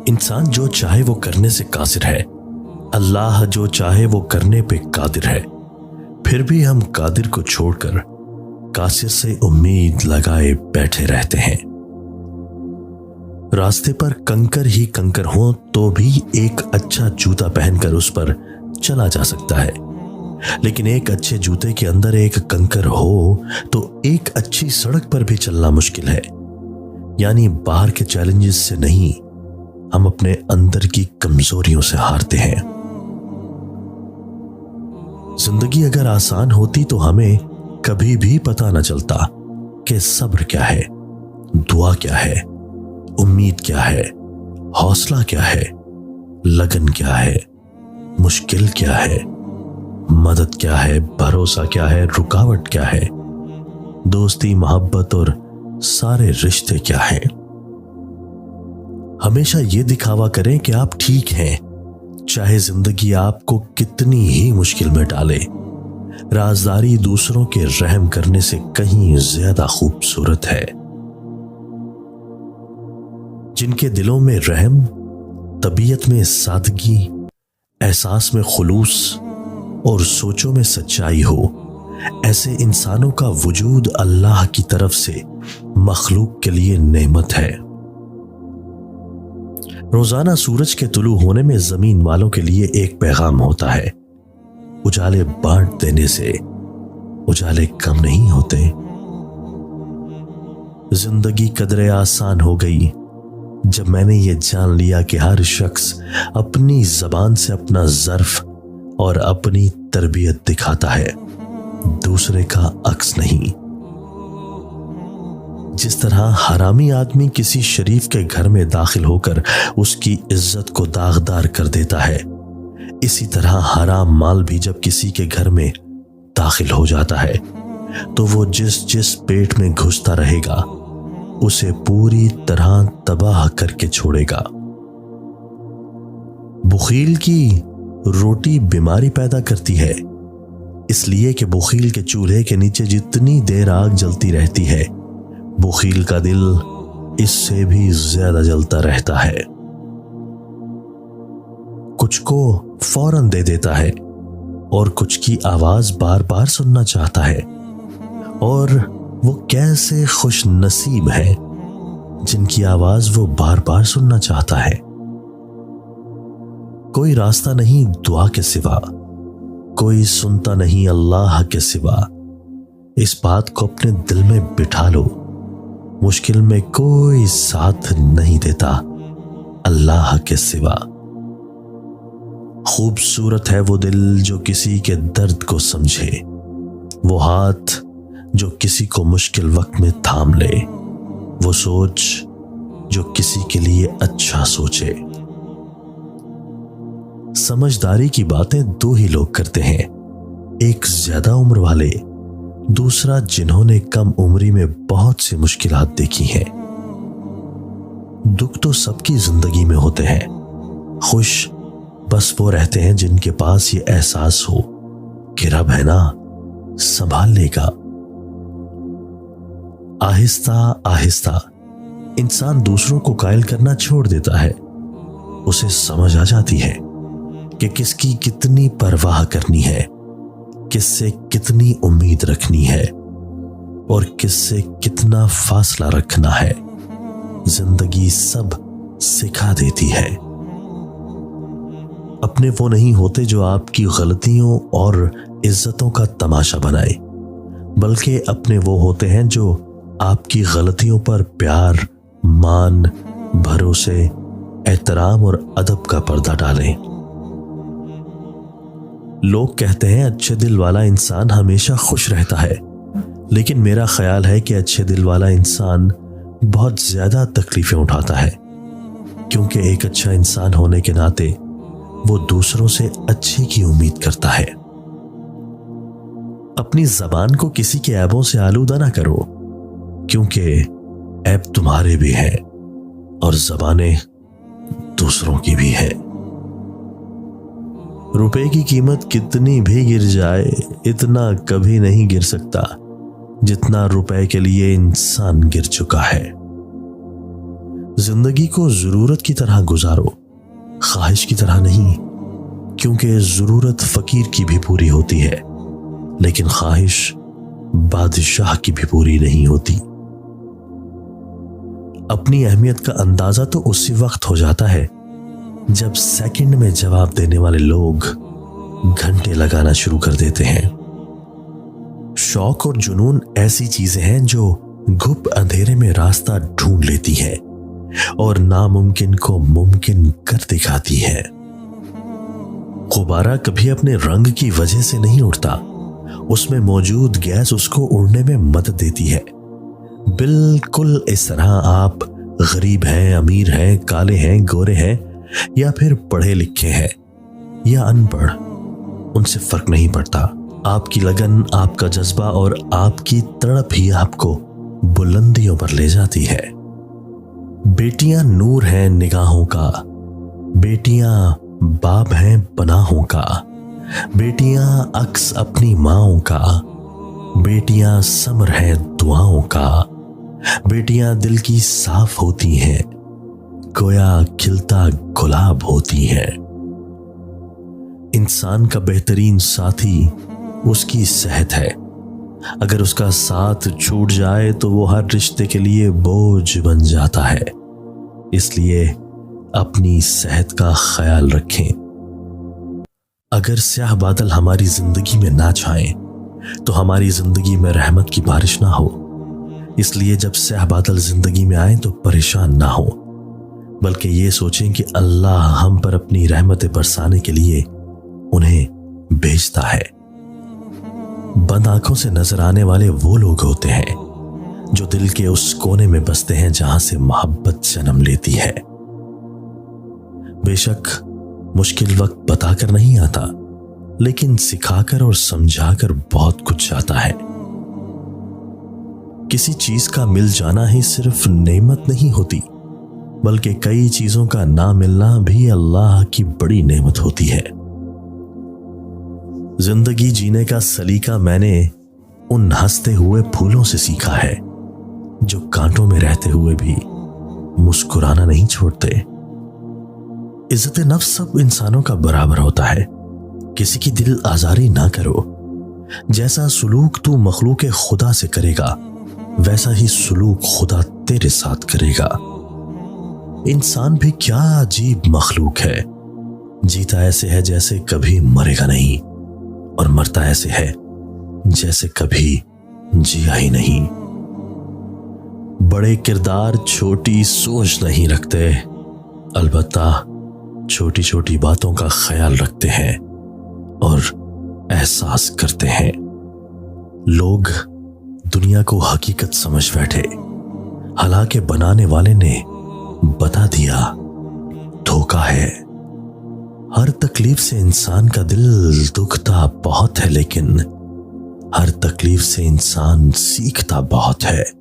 इंसान जो चाहे वो करने से कासिर है, अल्लाह जो चाहे वो करने पे कादिर है। फिर भी हम कादिर को छोड़कर कासिर से उम्मीद लगाए बैठे रहते हैं। रास्ते पर कंकर ही कंकर हो तो भी एक अच्छा जूता पहनकर उस पर चला जा सकता है, लेकिन एक अच्छे जूते के अंदर एक कंकर हो तो एक अच्छी सड़क पर भी चलना मुश्किल है। यानी बाहर के चैलेंजेस से नहीं, हम अपने अंदर की कमजोरियों से हारते हैं। जिंदगी अगर आसान होती तो हमें कभी भी पता न चलता कि सब्र क्या है, दुआ क्या है, उम्मीद क्या है, हौसला क्या है, लगन क्या है, मुश्किल क्या है, मदद क्या है, भरोसा क्या है, रुकावट क्या है, दोस्ती, मोहब्बत और सारे रिश्ते क्या हैं। हमेशा ये दिखावा करें कि आप ठीक हैं, चाहे जिंदगी आपको कितनी ही मुश्किल में डाले। राजदारी दूसरों के रहम करने से कहीं ज्यादा खूबसूरत है। जिनके दिलों में रहम, तबीयत में सादगी, एहसास में खुलूस और सोचों में सच्चाई हो, ऐसे इंसानों का वजूद अल्लाह की तरफ से मखलूक के लिए नेमत है। रोजाना सूरज के तुलू होने में जमीन वालों के लिए एक पैगाम होता है, उजाले बांट देने से उजाले कम नहीं होते। जिंदगी कदरे आसान हो गई जब मैंने ये जान लिया कि हर शख्स अपनी जबान से अपना ज़र्फ और अपनी तरबियत दिखाता है, दूसरे का अक्स नहीं। जिस तरह हरामी आदमी किसी शरीफ के घर में दाखिल होकर उसकी इज्जत को दागदार कर देता है, इसी तरह हराम माल भी जब किसी के घर में दाखिल हो जाता है तो वो जिस जिस पेट में घुसता रहेगा उसे पूरी तरह तबाह करके छोड़ेगा। बुखील की रोटी बीमारी पैदा करती है, इसलिए कि बुखील के चूल्हे के नीचे जितनी देर आग जलती रहती है, बुखील का दिल इससे भी ज्यादा जलता रहता है। कुछ को फौरन दे देता है और कुछ की आवाज बार बार सुनना चाहता है, और वो कैसे खुश नसीब है जिनकी आवाज वो बार बार सुनना चाहता है। कोई रास्ता नहीं दुआ के सिवा, कोई सुनता नहीं अल्लाह के सिवा। इस बात को अपने दिल में बिठा लो, मुश्किल में कोई साथ नहीं देता अल्लाह के सिवा। खूबसूरत है वो दिल जो किसी के दर्द को समझे, वो हाथ जो किसी को मुश्किल वक्त में थाम ले, वो सोच जो किसी के लिए अच्छा सोचे। समझदारी की बातें दो ही लोग करते हैं, एक ज्यादा उम्र वाले, दूसरा जिन्होंने कम उम्री में बहुत सी मुश्किलात देखी हैं। दुख तो सबकी जिंदगी में होते हैं, खुश बस वो रहते हैं जिनके पास ये एहसास हो कि रब है ना, संभाल लेगा। आहिस्ता आहिस्ता इंसान दूसरों को कायल करना छोड़ देता है। उसे समझ आ जाती है कि किसकी कितनी परवाह करनी है, किससे कितनी उम्मीद रखनी है और किससे कितना फासला रखना है। जिंदगी सब सिखा देती है। अपने वो नहीं होते जो आपकी गलतियों और इज्जतों का तमाशा बनाए, बल्कि अपने वो होते हैं जो आपकी गलतियों पर प्यार, मान, भरोसे, एहतराम और अदब का पर्दा डालें। लोग कहते हैं अच्छे दिल वाला इंसान हमेशा खुश रहता है, लेकिन मेरा ख्याल है कि अच्छे दिल वाला इंसान बहुत ज्यादा तकलीफें उठाता है, क्योंकि एक अच्छा इंसान होने के नाते वो दूसरों से अच्छे की उम्मीद करता है। अपनी जबान को किसी के ऐबों से आलूदा ना करो, क्योंकि ऐब तुम्हारे भी हैं और जबानें दूसरों की भी है। रुपए की कीमत कितनी भी गिर जाए, इतना कभी नहीं गिर सकता जितना रुपए के लिए इंसान गिर चुका है। जिंदगी को जरूरत की तरह गुजारो, ख्वाहिश की तरह नहीं, क्योंकि जरूरत फकीर की भी पूरी होती है, लेकिन ख्वाहिश बादशाह की भी पूरी नहीं होती। अपनी अहमियत का अंदाजा तो उसी वक्त हो जाता है जब सेकंड में जवाब देने वाले लोग घंटे लगाना शुरू कर देते हैं। शौक और जुनून ऐसी चीजें हैं जो गुप अंधेरे में रास्ता ढूंढ लेती हैं और नामुमकिन को मुमकिन कर दिखाती है। गुब्बारा कभी अपने रंग की वजह से नहीं उड़ता, उसमें मौजूद गैस उसको उड़ने में मदद देती है। बिल्कुल इस तरह आप गरीब हैं, अमीर हैं, काले हैं, गोरे हैं, या फिर पढ़े लिखे हैं या अनपढ़, उनसे फर्क नहीं पड़ता। आपकी लगन, आपका जज्बा और आपकी तड़प ही आपको बुलंदियों पर ले जाती है। बेटियां नूर हैं निगाहों का, बेटियां बाब हैं पनाहों का, बेटियां अक्स अपनी माओं का, बेटियां समर हैं दुआओं का, बेटियां दिल की साफ होती हैं, गोया खिलता गुलाब होती हैं। इंसान का बेहतरीन साथी उसकी सेहत है। अगर उसका साथ छूट जाए तो वो हर रिश्ते के लिए बोझ बन जाता है। इसलिए अपनी सेहत का ख्याल रखें। अगर स्याह बादल हमारी जिंदगी में ना छाएं तो हमारी जिंदगी में रहमत की बारिश ना हो। इसलिए जब स्याह बादल जिंदगी में आए तो परेशान ना हो, बल्कि ये सोचें कि अल्लाह हम पर अपनी रहमतें बरसाने के लिए उन्हें भेजता है। बंद आंखों से नजर आने वाले वो लोग होते हैं जो दिल के उस कोने में बसते हैं जहां से मोहब्बत जन्म लेती है। बेशक मुश्किल वक्त बताकर नहीं आता, लेकिन सिखाकर और समझाकर बहुत कुछ आता है। किसी चीज का मिल जाना ही सिर्फ नेमत नहीं होती, बल्कि कई चीजों का ना मिलना भी अल्लाह की बड़ी नेमत होती है। जिंदगी जीने का सलीका मैंने उन हंसते हुए फूलों से सीखा है जो कांटों में रहते हुए भी मुस्कुराना नहीं छोड़ते। इज्जत नफ्स सब इंसानों का बराबर होता है। किसी की दिल आजारी ना करो। जैसा सलूक तू मखलूक खुदा से करेगा, वैसा ही सलूक खुदा तेरे साथ करेगा। इंसान भी क्या अजीब मखलूक है। जीता ऐसे है जैसे कभी मरेगा नहीं, और मरता ऐसे है जैसे कभी जिया ही नहीं। बड़े किरदार छोटी सोच नहीं रखते, अलबत्ता छोटी छोटी बातों का ख्याल रखते हैं और एहसास करते हैं। लोग दुनिया को हकीकत समझ बैठे, हालांकि बनाने वाले ने बता दिया धोखा है। हर तकलीफ से इंसान का दिल दुखता बहुत है, लेकिन हर तकलीफ से इंसान सीखता बहुत है।